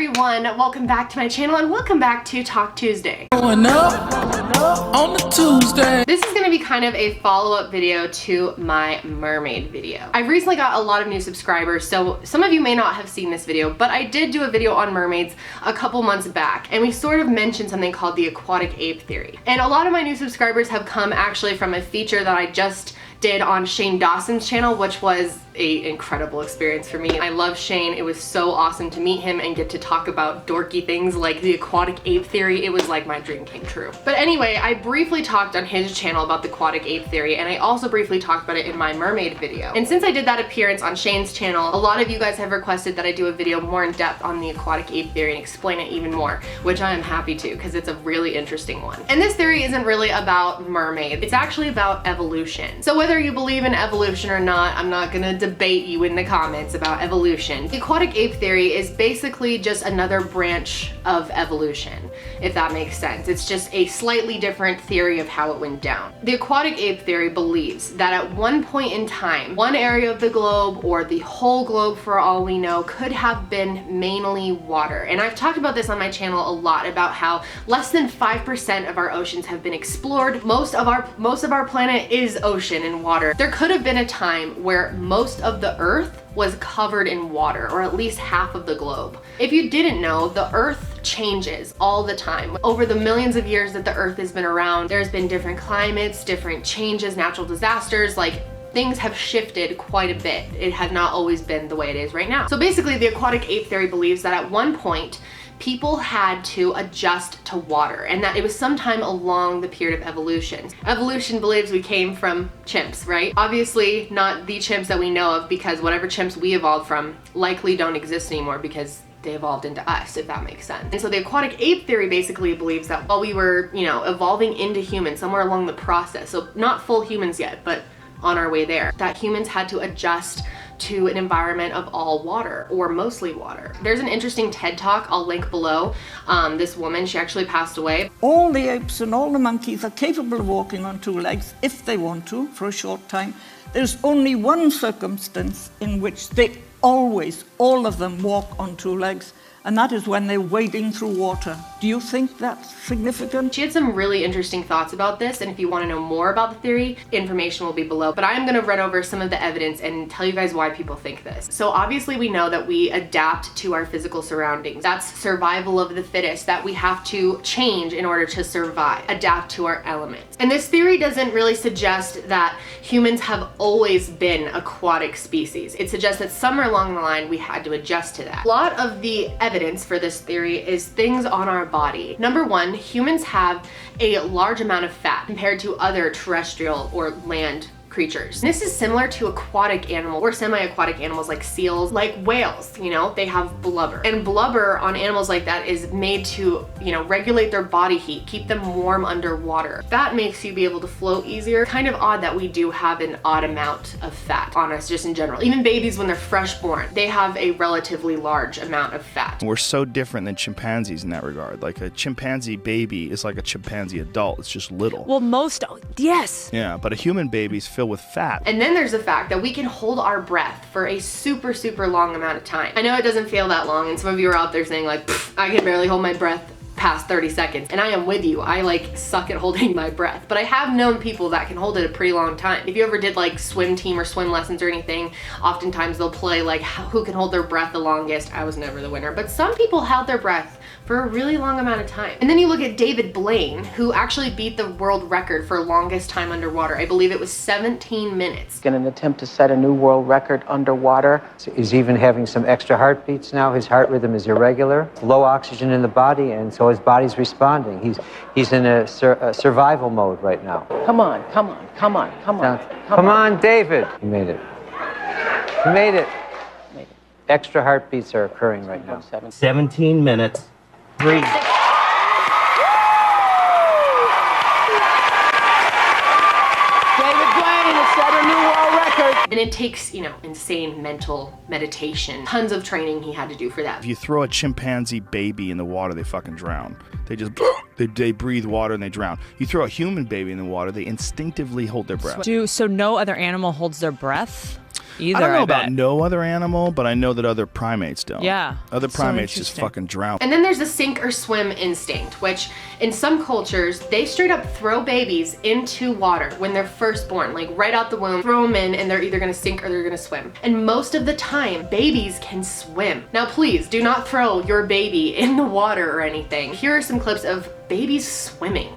everyone, welcome back to my channel and welcome back to Talk Tuesday. Going up on the Tuesday. This is going to be kind of a follow-up video to my mermaid video. I've recently got a lot of new subscribers, so some of you may not have seen this video, but I did do a video on mermaids a couple months back, and we sort of mentioned something called the Aquatic Ape Theory. And a lot of my new subscribers have come actually from a feature that I just did on Shane Dawson's channel, which was an incredible experience for me. I love Shane. It was so awesome to meet him and get to talk about dorky things like the Aquatic Ape Theory. It was like my dream came true. But anyway, I briefly talked on his channel about the Aquatic Ape Theory, and I also briefly talked about it in my mermaid video. And since I did that appearance on Shane's channel, a lot of you guys have requested that I do a video more in depth on the Aquatic Ape Theory and explain it even more, which I am happy to because it's a really interesting one. And this theory isn't really about mermaids. It's actually about evolution. So whether you believe in evolution or not, I'm not gonna debate you in the comments about evolution. The Aquatic Ape Theory is basically just another branch of evolution, if that makes sense. It's just a slightly different theory of how it went down. The Aquatic Ape Theory believes that at one point in time, one area of the globe, or the whole globe for all we know, could have been mainly water. And I've talked about this on my channel a lot, about how less than 5% of our oceans have been explored. Most of our planet is ocean and water. There could have been a time where most of the Earth was covered in water, or at least half of the globe. If you didn't know, the Earth changes all the time. Over the millions of years that the Earth has been around, there's been different climates, different changes, natural disasters, like things have shifted quite a bit. It has not always been the way it is right now. So basically, the Aquatic Ape Theory believes that at one point, people had to adjust to water, and that it was sometime along the period of evolution. Evolution believes we came from chimps, right? Obviously not the chimps that we know of, because whatever chimps we evolved from likely don't exist anymore because they evolved into us, if that makes sense. And so the Aquatic Ape Theory basically believes that while we were, evolving into humans somewhere along the process, so not full humans yet, but on our way there, that humans had to adjust to an environment of all water, or mostly water. There's an interesting TED Talk I'll link below. This woman, she actually passed away. All the apes and all the monkeys are capable of walking on two legs if they want to for a short time. There's only one circumstance in which they always, all of them, walk on two legs, and that is when they're wading through water. Do you think that's significant? She had some really interesting thoughts about this, and if you want to know more about the theory, information will be below. But I am going to run over some of the evidence and tell you guys why people think this. So obviously we know that we adapt to our physical surroundings. That's survival of the fittest, that we have to change in order to survive, adapt to our elements. And this theory doesn't really suggest that humans have always been aquatic species. It suggests that somewhere along the line we had to adjust to that. A lot of the evidence for this theory is things on our body. Number one, humans have a large amount of fat compared to other terrestrial or land creatures. This is similar to aquatic animals or semi-aquatic animals like seals, like whales, they have blubber. And blubber on animals like that is made to, regulate their body heat, keep them warm underwater. Fat makes you be able to float easier. Kind of odd that we do have an odd amount of fat on us just in general. Even babies, when they're fresh born, they have a relatively large amount of fat. We're so different than chimpanzees in that regard. Like a chimpanzee baby is like a chimpanzee adult. It's just little. Well, yes. Yeah, but a human baby's filled with fat. And then there's the fact that we can hold our breath for a super, super long amount of time. I know it doesn't feel that long, and some of you are out there saying like, I can barely hold my breath past 30 seconds. And I am with you. I suck at holding my breath. But I have known people that can hold it a pretty long time. If you ever did swim team or swim lessons or anything, oftentimes they'll play who can hold their breath the longest. I was never the winner, but some people held their breath for a really long amount of time. And then you look at David Blaine, who actually beat the world record for longest time underwater. I believe it was 17 minutes. In an attempt to set a new world record underwater. He's even having some extra heartbeats now. His heart rhythm is irregular, low oxygen in the body, and so his body's responding. He's in a survival mode right now. Come on. Come on, David. He made it. He made it. Extra heartbeats are occurring right now. 17 minutes. Breathe. David Blaine has set a new world record. And it takes, insane mental meditation, tons of training he had to do for that. If you throw a chimpanzee baby in the water, they fucking drown. They just, they breathe water and they drown. You throw a human baby in the water, they instinctively hold their breath. So no other animal holds their breath? either. I don't know I about bet. no other animal, but I know that other primates don't. Yeah. Other So primates just interesting. fucking drown. And then there's the sink or swim instinct, which in some cultures, they straight up throw babies into water when they're first born, like right out the womb, throw them in and they're either gonna sink or they're gonna swim. And most of the time, babies can swim. Now please, do not throw your baby in the water or anything. Here are some clips of babies swimming.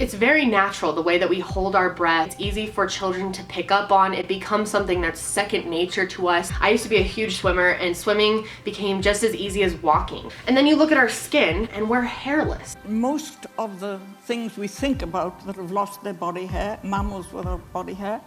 It's very natural, the way that we hold our breath. It's easy for children to pick up on. It becomes something that's second nature to us. I used to be a huge swimmer, and swimming became just as easy as walking. And then you look at our skin and we're hairless. Most of the things we think about that have lost their body hair, mammals without body hair,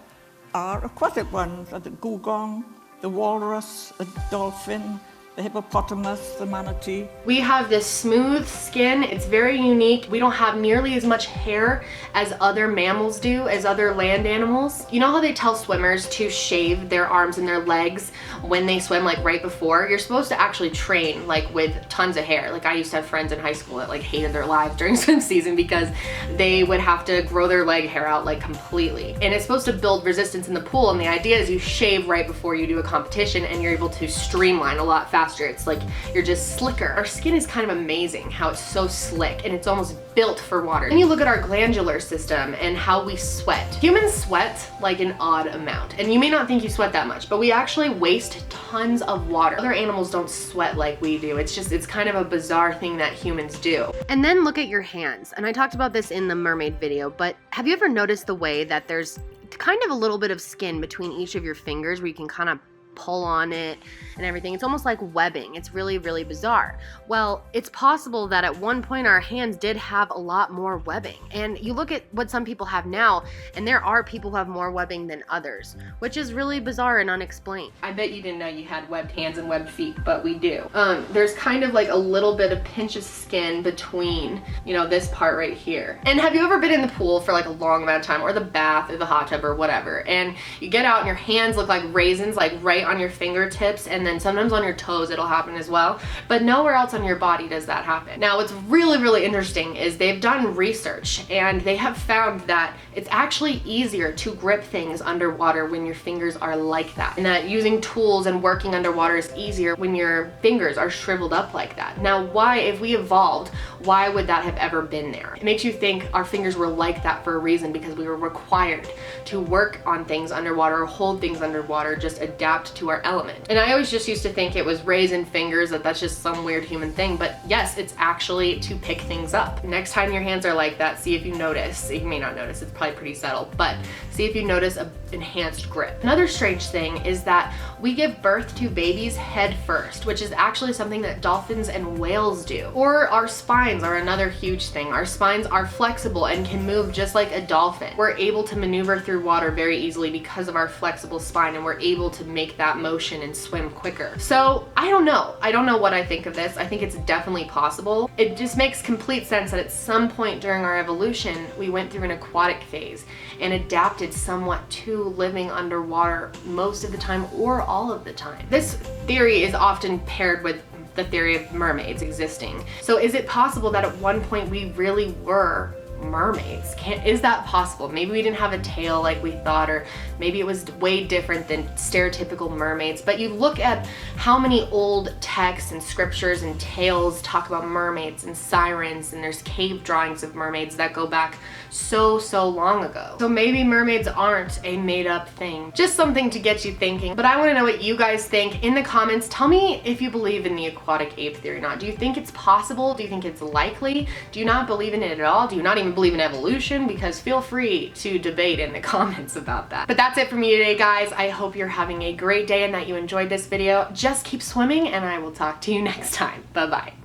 are aquatic ones, the dugong, the walrus, the dolphin, the hippopotamus, the manatee. We have this smooth skin. It's very unique. We don't have nearly as much hair as other mammals do, as other land animals. You know how they tell swimmers to shave their arms and their legs when they swim, like right before? You're supposed to actually train like with tons of hair. Like I used to have friends in high school that like hated their lives during swim season because they would have to grow their leg hair out like completely. And it's supposed to build resistance in the pool, and the idea is you shave right before you do a competition and you're able to streamline a lot faster. It's like you're just slicker. Our skin is kind of amazing how it's so slick and it's almost built for water. And you look at our glandular system and how we sweat. Humans sweat like an odd amount, and you may not think you sweat that much, but we actually waste tons of water. Other animals don't sweat like we do. It's kind of a bizarre thing that humans do. And then look at your hands. And I talked about this in the mermaid video, but have you ever noticed the way that there's kind of a little bit of skin between each of your fingers where you can kind of pull on it and everything? It's almost like webbing. It's really, really bizarre. Well, it's possible that at one point our hands did have a lot more webbing. And you look at what some people have now, and there are people who have more webbing than others, which is really bizarre and unexplained. I bet you didn't know you had webbed hands and webbed feet, but we do. There's kind of like a little bit of pinch of skin between, you know, this part right here. And have you ever been in the pool for like a long amount of time, or the bath or the hot tub or whatever, and you get out and your hands look like raisins, like right on your fingertips, and then sometimes on your toes it'll happen as well, but nowhere else on your body does that happen. Now what's really, really interesting is they've done research, and they have found that it's actually easier to grip things underwater when your fingers are like that, and that using tools and working underwater is easier when your fingers are shriveled up like that. Now why, if we evolved, why would that have ever been there? It makes you think our fingers were like that for a reason, because we were required to work on things underwater or hold things underwater, just adapt to our element. And I always just used to think it was raisin fingers, that's just some weird human thing, but yes, it's actually to pick things up. Next time your hands are like that, see if you notice. You may not notice, it's probably pretty subtle, but see if you notice an enhanced grip. Another strange thing is that we give birth to babies head first, which is actually something that dolphins and whales do. Or our spines are another huge thing. Our spines are flexible and can move just like a dolphin. We're able to maneuver through water very easily because of our flexible spine, and we're able to make that motion and swim quicker. So I don't know. I don't know what I think of this. I think it's definitely possible. It just makes complete sense that at some point during our evolution, we went through an aquatic phase and adapted somewhat to living underwater most of the time or all of the time. This theory is often paired with the theory of mermaids existing. So is it possible that at one point we really were mermaids? Is that possible? Maybe we didn't have a tail like we thought, or maybe it was way different than stereotypical mermaids. But you look at how many old texts and scriptures and tales talk about mermaids and sirens, and there's cave drawings of mermaids that go back so long ago. So maybe mermaids aren't a made-up thing. Just something to get you thinking. But I want to know what you guys think in the comments. Tell me if you believe in the aquatic ape theory or not. Do you think it's possible? Do you think it's likely? Do you not believe in it at all? Do you not even even believe in evolution, because feel free to debate in the comments about that. But that's it for me today, guys. I hope you're having a great day and that you enjoyed this video. Just keep swimming, and I will talk to you next time. Bye-bye.